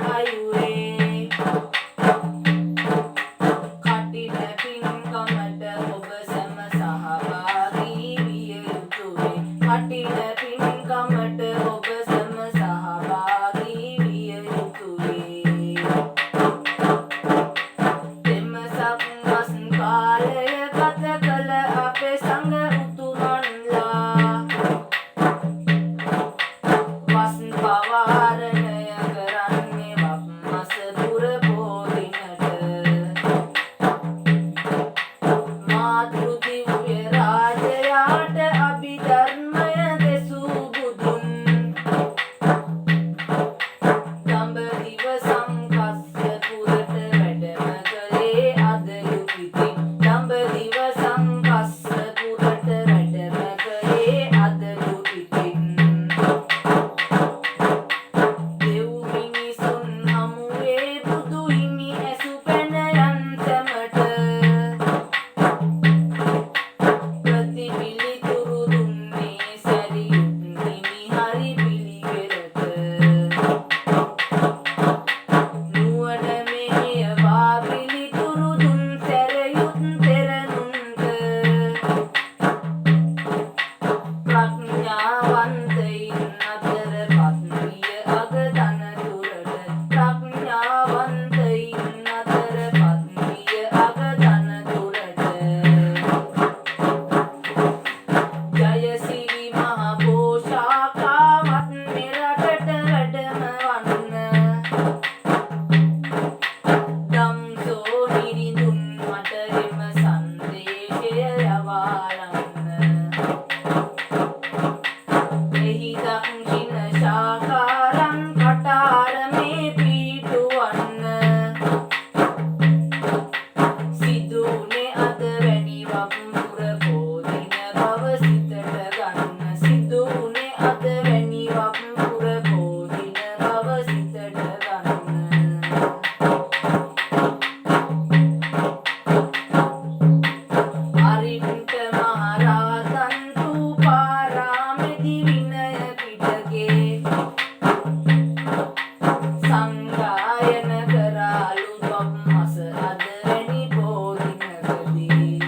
අයුරේ කටින පින්කමට ඔබ සැම සහභාගී විය යුතුවේ. කටින පින්කමට ඔබ සැම සහභාගී විය යුතුවේ. දෙමසක් වස් කාලය ගත කළ අපේ සංඝ උතුමන්ලා වස් පවාරණය කරන්නේ වප් මස පුර පොදිනට. මාතෘ දිව්‍ය රාජයාට අභිධර්මය දෙසූ බුදුන් දඹදිව සංකස්සපුරට වැඩම කළේ අද යුපිතින්. දඹදිව සංකස්සපුරට වැඩම කළේ අද යුපිතින්. දෙව් මිනිසුන් හමුවේ බුදු හිමි ඇසු පැන යන්තමට ප්‍රතිපිලිතුරු දුන්නේ සැරියුත් හිමි හරි පිළිවෙලට. නුවණ මෙහෙයවා පිළිතුරු දුන් සැරියුත් තෙරණුන්ට. ප්‍රඥාවන්තයින් අතර පත්විය අග තනතුරට. ප්‍රඥාවන්තයින් අතර පත්විය අග තනතුරට. ජයසිරි මහ පෝෂාකාවත් මෙරටට වැඩම වන්න. දම්සෝ නිරිඳුන් මට එම සංදේශය යවාලන්න. එහි දක්ෂිණ ශාකාරං කටාරමේ පිහිටුවන්න. සිදුවුනේ අද වැනි වප්පුර පෝදින බව සිතට ගන්න. සිදුවුනේ අද වැනි වප්පුර පෝදින බව සිතට ගන්න. අරිට්ඨ මහරහතන් ථූපාරාමෙහි විනය පිටකේ සංගායන කරාලු වප් මස අද වැනි පෝදිනකදී.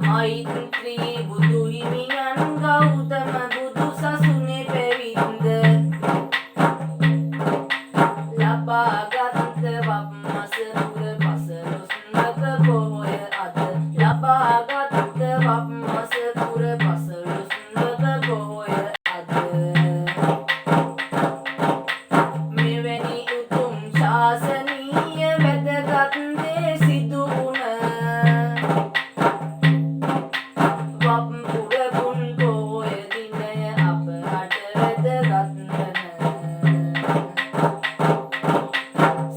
මෛත්‍රී බුදු හිමියන් ගෞතම බුදු සසුනේ පැවිද්ද ලබාගත් වප් මස පුර පසළොස්වක පොහොය අද. ලබාගත් වප් මස පුර පසළොස්වක පොහොය අද. මෙවැනි උතුම් ශාසනීය වැදගත් දේ සිදු වුණ වප් පුර පුන් පොහොය දිනය අපට වැදගත් වන.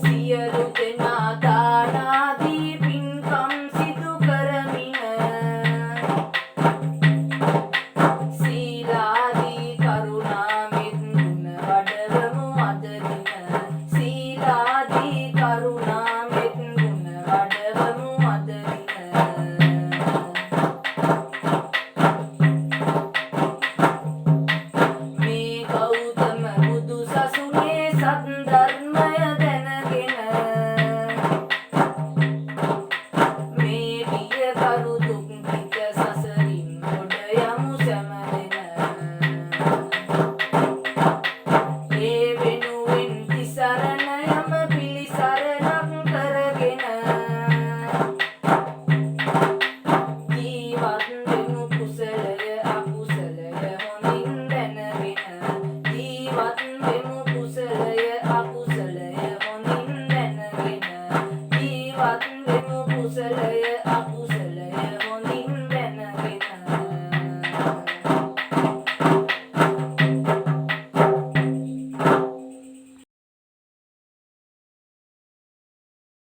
සියලු දෙනා දානාදී පින්කම් සිදු කරමින සීලාදී කරුණාමෙත් ගුණ වඩවමු අද දින. සීලාදී කරුණාමෙත් ගුණ වඩවමු අද දින. මේ ගෞතම බුදු සසුනේ සත් ධර්මය